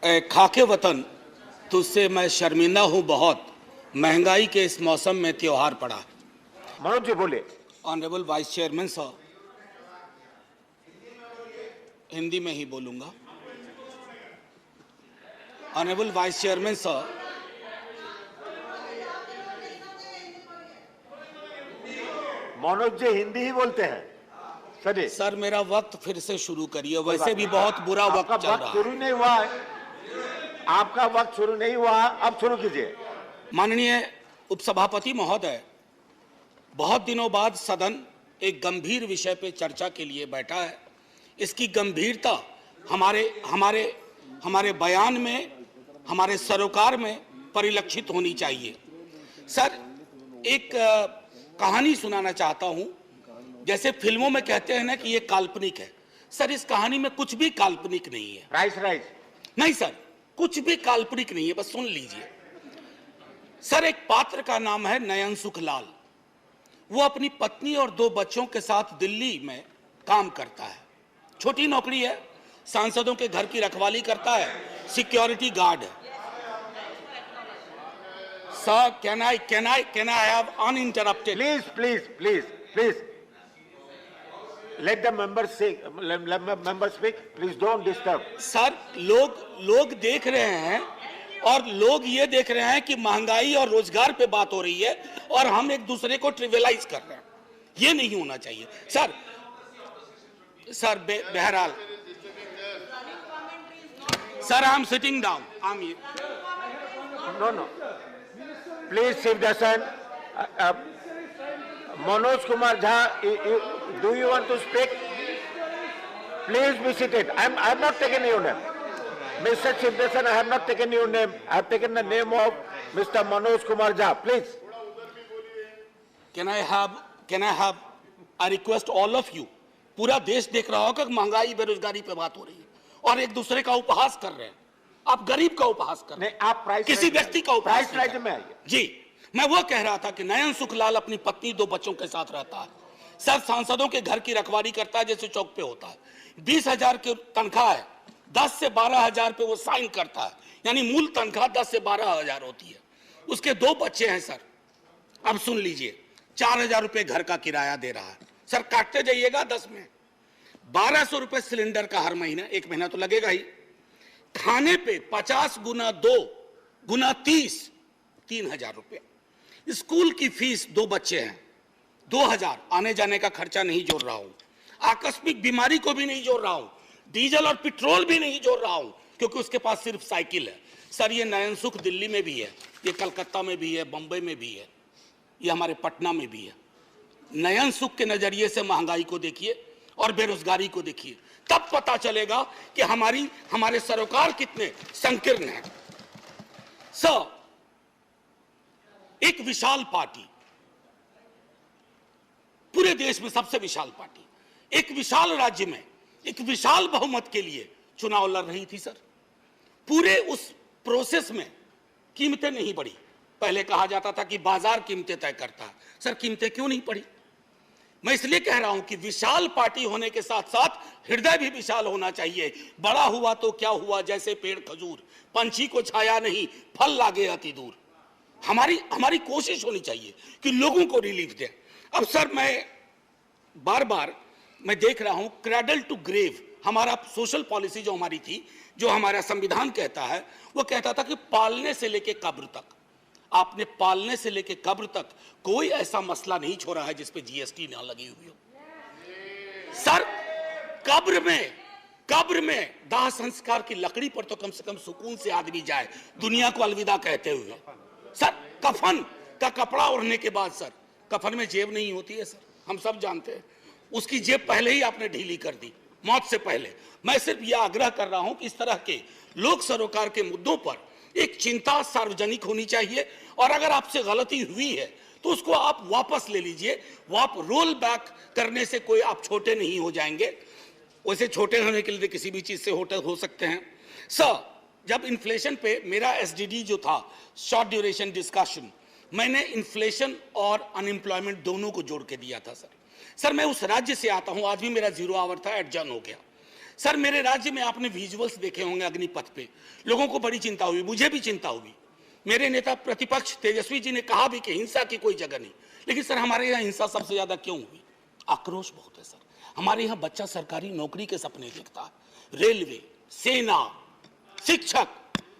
खाके वतन तुझसे मैं शर्मिंदा हूँ बहुत, महंगाई के इस मौसम में त्योहार पड़ा। मनोज जी बोले। Honourable vice chairman sir, Hindi में ही बोलूंगा। Honourable vice chairman sir, Manoj ji Hindi ही बोलते हैं सर मेरा वक्त फिर से शुरू करिए, वैसे भी बहुत बुरा वक्त चल रहा है। शुरू नहीं हुआ है, आपका वक्त शुरू नहीं हुआ, अब शुरू कीजिए। माननीय उपसभापति महोदय, बहुत दिनों बाद सदन एक गंभीर विषय पे चर्चा के लिए बैठा है। इसकी गंभीरता हमारे बयान में, हमारे सरोकार में परिलक्षित होनी चाहिए। सर, एक कहानी सुनाना चाहता हूं। जैसे फिल्मों में कहते हैं ना कि ये काल्पनिक है, सर इस कहानी में कुछ भी काल्पनिक नहीं है। राइस नहीं सर, कुछ भी काल्पनिक नहीं है, बस सुन लीजिए। सर, एक पात्र का नाम है नयन सुखलाल। वो अपनी पत्नी और 2 बच्चों के साथ दिल्ली में काम करता है। छोटी नौकरी है, सांसदों के घर की रखवाली करता है, सिक्योरिटी गार्ड है। Sir, can I have uninterrupted? Please let the members speak, please don't disturb. Sir, लोग देख रहे हैं और लोग ये देख रहे हैं कि महंगाई और रोजगार पे बात हो रही है और हम एक दूसरे को ट्रिवियलाइज कर रहे हैं। ये नहीं होना चाहिए सर। बहरहाल sir, I am sitting down. No. Please, Shivdasan. Manoj Kumar Jha, do you want to speak? Please be seated. I have not taken your name. Mr. Shivdasan, I have not taken your name. I have taken the name of Mr. Manoj Kumar Jha. Please. Can I have I request all of you, पूरा देश देख रहा होगा कि महंगाई बेरोजगारी पे बात हो रही है और एक दूसरे का उपहास कर रहे हैं। आप गरीब का उपहास कर रहे हैं, आप प्राइस किसी व्यक्ति का उपहास प्राइस राइट में आइए। जी, मैं वो कह रहा था कि नयन सुखलाल अपनी पत्नी 2 बच्चों के साथ रहता है। सर, सांसदों के घर की रखवाली करता है जैसे चौक पे होता है। 20,000 की तनख्वाह है, 10 से 12,000 पे वो साइन करता है, यानी मूल तनख्वाह 10 से 12,000 होती है। उसके 2 बच्चे हैं सर। अब सुन लीजिए, 4,000 रुपए घर का किराया दे रहा है। सर, काटते जाइएगा 10 में 1,200 रुपए सिलेंडर का हर महीना, 1 महीना तो लगेगा ही। खाने पे 50 गुना 2 गुना 30, 3,000 रुपए। स्कूल की फीस, 2 बच्चे हैं, 2,000। आने जाने का खर्चा नहीं जोड़ रहा हूं, आकस्मिक बीमारी को भी नहीं जोड़ रहा हूं, डीजल और पेट्रोल भी नहीं जोड़ रहा हूं, क्योंकि उसके पास सिर्फ साइकिल है। सर, ये नयन सुख दिल्ली में भी है, ये कलकत्ता में भी है, बंबई में भी है, ये हमारे पटना में भी है। नयन सुख के नजरिए से महंगाई को देखिए और बेरोजगारी को देखिए, तब पता चलेगा कि हमारे सरोकार कितने संकीर्ण हैं। सर, एक विशाल पार्टी, पूरे देश में सबसे विशाल पार्टी, एक विशाल राज्य में एक विशाल बहुमत के लिए चुनाव लड़ रही थी। सर, पूरे उस प्रोसेस में कीमतें नहीं बढ़ी। पहले कहा जाता था कि बाजार कीमतें तय करता है। सर, कीमतें क्यों नहीं बढ़ी? मैं इसलिए कह रहा हूं कि विशाल पार्टी होने के साथ साथ हृदय भी विशाल होना चाहिए। बड़ा हुआ तो क्या हुआ, जैसे पेड़ खजूर, पंछी को छाया नहीं, फल लागे अति दूर। हमारी कोशिश होनी चाहिए कि लोगों को रिलीफ दें। अब सर, मैं बार देख रहा हूं क्रैडल टू ग्रेव, हमारा सोशल पॉलिसी जो हमारी थी, जो हमारा संविधान कहता है, वो कहता था कि पालने से लेके कब्र तक। आपने पालने से लेके कब्र तक कोई ऐसा मसला नहीं छोड़ा है जिस पे जीएसटी ना लगी हुई हो। सर, कब्र में दाह संस्कार की लकड़ी पर तो कम से कम सुकून से आदमी जाए, दुनिया को अलविदा कहते हुए। सर, कफन का कपड़ा ओढ़ने के बाद सर, कफन में जेब नहीं होती है सर, हम सब जानते हैं। उसकी जेब पहले ही आपने ढीली कर दी, मौत से पहले। मैं सिर्फ यह आग्रह कर रहा हूं कि इस तरह के लोक सरोकार के मुद्दों पर एक चिंता सार्वजनिक होनी चाहिए, और अगर आपसे गलती हुई है तो उसको आप वापस ले लीजिए। वो आप रोल बैक करने से कोई आप छोटे नहीं हो जाएंगे। वैसे छोटे होने के लिए किसी भी चीज से हो सकते हैं। सर, जब इन्फ्लेशन पे मेरा एसडीडी जो था, शॉर्ट ड्यूरेशन डिस्कशन, मैंने इन्फ्लेशन और अनएम्प्लॉयमेंट दोनों को जोड़ के दिया था। सर, मैं उस राज्य से आता हूं, आज भी मेरा 0 आवर था, एडजर्न हो गया। सर मेरे राज्य में आपने विजुअल्स देखे होंगे अग्निपथ पे, लोगों को बड़ी चिंता हुई, मुझे भी चिंता हुई। मेरे नेता प्रतिपक्ष तेजस्वी जी ने कहा भी कि हिंसा की कोई जगह नहीं, लेकिन सर हमारे यहाँ हिंसा सबसे ज्यादा क्यों हुई? आक्रोश बहुत है सर। हमारे यहाँ बच्चा सरकारी नौकरी के सपने देखता है, रेलवे, सेना, शिक्षक,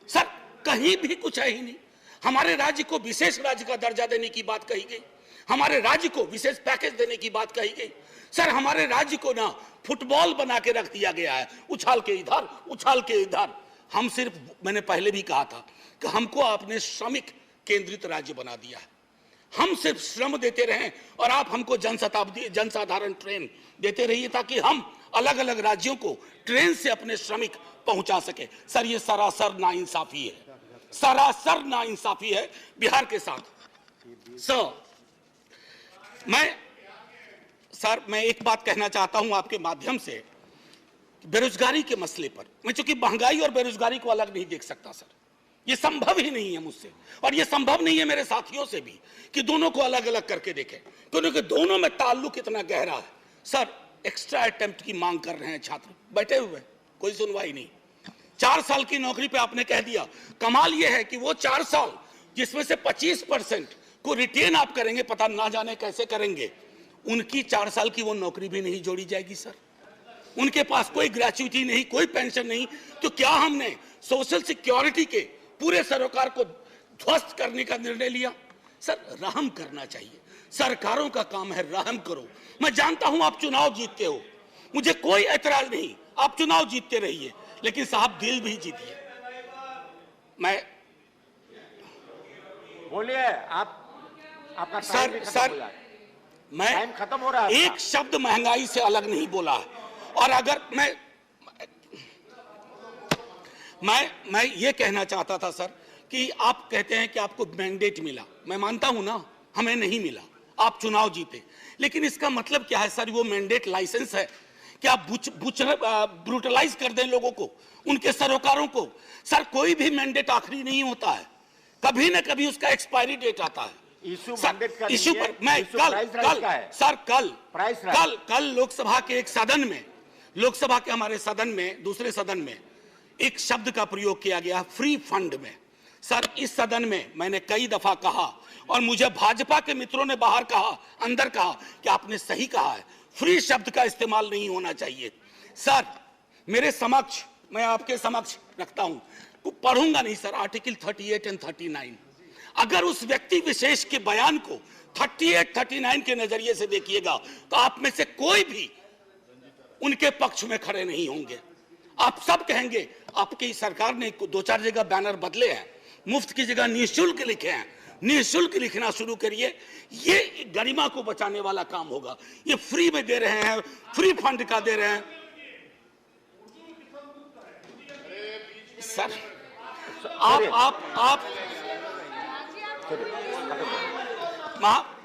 सर कहीं भी कुछ है ही नहीं। हमारे राज्य को विशेष राज्य का दर्जा देने की बात कही गई, हमारे राज्य को विशेष पैकेज देने की बात कही गई। सर हमारे राज्य को ना फुटबॉल बना के रख दिया गया है, उछाल के इधर उछाल के इधर। हम सिर्फ, मैंने पहले भी कहा था कि हमको आपने श्रमिक केंद्रित राज्य बना दिया है। हम सिर्फ श्रम देते रहें और आप हमको जनशताब्दी जनसाधारण ट्रेन देते रहिए ताकि हम अलग अलग राज्यों को ट्रेन से अपने श्रमिक पहुंचा सके। सर ये सरासर नाइंसाफी है, सरासर नाइंसाफी है बिहार के साथ। सर मैं एक बात कहना चाहता हूं आपके माध्यम से, बेरोजगारी के मसले पर। मैं चूंकि महंगाई और बेरोजगारी को अलग नहीं देख सकता सर, ये संभव ही नहीं है मुझसे, और ये संभव नहीं है मेरे साथियों से भी कि दोनों को अलग अलग करके देखें, क्योंकि दोनों में ताल्लुक इतना गहरा है। सर एक्स्ट्रा अटेम्प्ट की मांग कर रहे हैं छात्र, बैठे हुए, कोई सुनवाई नहीं। 4 साल की नौकरी पे आपने कह दिया। कमाल यह है कि वो 4 साल जिसमें से 25% को रिटेन आप करेंगे, पता ना जाने कैसे करेंगे, उनकी 4 साल की वो नौकरी भी नहीं जोड़ी जाएगी सर। उनके पास कोई ग्रेच्युटी नहीं, कोई पेंशन नहीं। तो क्या हमने सोशल सिक्योरिटी के पूरे सरोकार को ध्वस्त करने का निर्णय लिया? सर रहम करना चाहिए, सरकारों का काम है, रहम करो। मैं जानता हूं आप चुनाव जीतते हो, मुझे कोई ऐतराज नहीं, आप चुनाव जीतते रहिए, लेकिन साहब दिल भी जीतिए। मैं बोलिए, आपका सर मैं टाइम खत्म हो रहा है। एक शब्द महंगाई से अलग नहीं बोला है। और अगर मैं ये कहना चाहता था सर कि आप कहते हैं कि आपको मैंडेट मिला, मैं मानता हूं ना, हमें नहीं मिला, आप चुनाव जीते, लेकिन इसका मतलब क्या है सर? वो मैंडेट लाइसेंस है कि आप ब्रूटलाइज कर दें लोगों को, उनके सरोकारों को? सर कोई भी मैंडेट आखिरी नहीं होता है, कभी ना कभी उसका एक्सपायरी डेट आता है। इशू पर मैं कल लोकसभा के एक सदन में, लोकसभा के हमारे सदन में, दूसरे सदन में एक शब्द का प्रयोग किया गया, फ्री फंड में। सर इस सदन में मैंने कई दफा कहा, और मुझे भाजपा के मित्रों ने बाहर कहा, अंदर कहा कि आपने सही कहा है, फ्री शब्द का इस्तेमाल नहीं होना चाहिए। सर मेरे समक्ष, मैं आपके समक्ष रखता हूं, पढ़ूंगा नहीं सर, आर्टिकल 38 और 39। अगर उस व्यक्ति विशेष के बयान को 38-39 के नजरिए से देखिएगा तो आप में से कोई भी उनके पक्ष में खड़े नहीं होंगे। आप सब कहेंगे आपकी सरकार ने 2-4 जगह बैनर बदले हैं, मुफ्त की जगह निःशुल्क लिखे हैं, निःशुल्क लिखना शुरू करिए, ये गरिमा को बचाने वाला काम होगा। ये फ्री में दे रहे हैं, फ्री फंड का दे रहे हैं सर। आप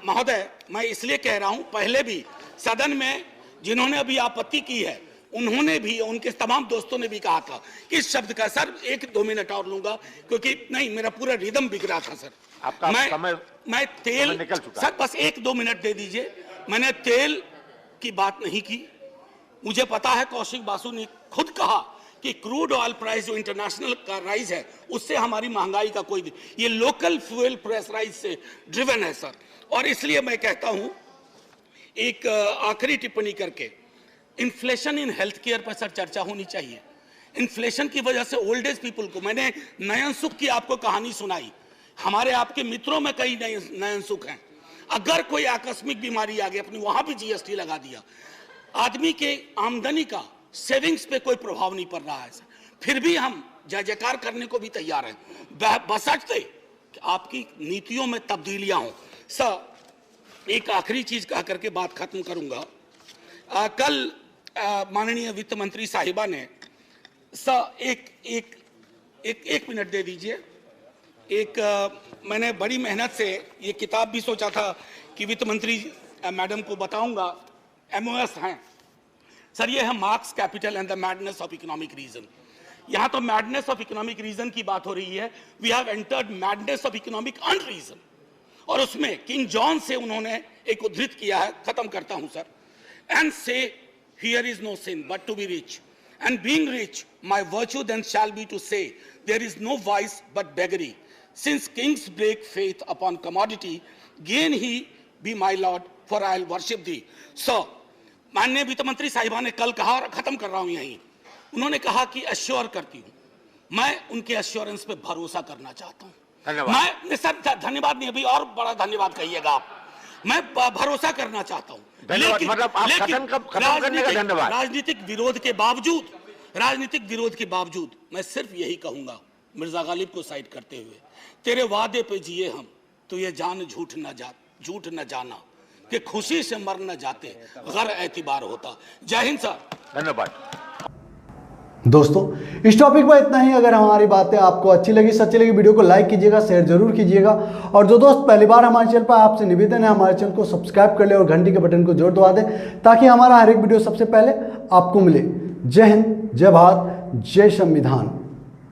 महोदय, मैं इसलिए कह रहा हूं, पहले भी सदन में जिन्होंने अभी आपत्ति की है, उन्होंने भी, उनके तमाम दोस्तों ने भी कहा था कि इस शब्द का, सर 1-2 मिनट और लूंगा क्योंकि नहीं, मेरा पूरा रिदम बिगड़ा था सर। आपका मैं तेल, निकल चुका। सर बस 1-2 मिनट दे दीजिए। मैंने तेल की बात नहीं की, मुझे पता है कौशिक बासु ने खुद कहा कि क्रूड ऑयल प्राइस जो इंटरनेशनल का राइज है, उससे हमारी महंगाई का कोई, ये लोकल फ्यूल प्राइस राइज से ड्रिवन है सर। और इसलिए मैं कहता हूं, एक आखिरी टिप्पणी करके, इन्फ्लेशन इन हेल्थ केयर पर सर चर्चा होनी चाहिए। इन्फ्लेशन की वजह से ओल्ड एज पीपल को, मैंने नयन सुख की आपको कहानी सुनाई, हमारे आपके मित्रों में कई नयन सुख हैं। अगर कोई आकस्मिक बीमारी आ गई, अपनी वहां भी जीएसटी लगा दिया, आदमी के आमदनी का सेविंग्स पे कोई प्रभाव नहीं पड़ रहा है सर, फिर भी हम जय जयकार करने को भी तैयार हैं, बशर्ते कि आपकी नीतियों में तब्दीलियां हों। सर एक आखिरी चीज कह करके बात खत्म करूंगा। कल माननीय वित्त मंत्री साहिबा ने, सर एक मिनट दे दीजिए। मैंने बड़ी मेहनत से ये किताब भी सोचा था कि वित्त मंत्री मैडम को बताऊंगा, MOS हैं सर, ये है Marx capital and the madness of economic reason. यहां तो मैडनेस ऑफ इकोनॉमिक रीजन की बात हो रही है, we have entered madness of economic unreason. और उसमें किंग जॉन से उन्होंने एक उद्धृत किया है, खत्म करता हूं सर, एंड से here is no sin but to be rich And being rich, my virtue then shall be to say, there is no vice but beggary. Since kings break faith upon commodity, gain he be my lord, for I'll worship thee. So, माननीय वित्त मंत्री साहिबा ने कल कहा, और खत्म कर रहा हूं यहीं, उन्होंने कहा कि अश्योर करती हूं, मैं उनके अश्योरेंस पे भरोसा करना चाहता हूं। धन्यवाद। मैं सर धन्यवाद नहीं, अभी और बड़ा धन्यवाद कहिएगा आप। मैं भरोसा करना चाहता हूं, धन्यवाद, मतलब आप खत्म करने का धन्यवाद। राजनीतिक विरोध के बावजूद मैं सिर्फ यही कहूंगा, मिर्जा गालिब को साइड करते हुए, तेरे वादे पे जिए हम, तो ये जान झूठ न जाना कि खुशी से मर न जाते, गैर एतबार होता। जय हिंद सर। धन्यवाद। दोस्तों इस टॉपिक पर इतना ही। अगर हमारी बातें आपको अच्छी लगी, सच्ची लगी, वीडियो को लाइक कीजिएगा, शेयर जरूर कीजिएगा। और जो दोस्त पहली बार हमारे चैनल पर, आपसे निवेदन है हमारे चैनल को सब्सक्राइब कर ले और घंटी के बटन को जोर दबा दें, ताकि हमारा हर एक वीडियो सबसे पहले आपको मिले। जय हिंद, जय भारत, जय संविधान।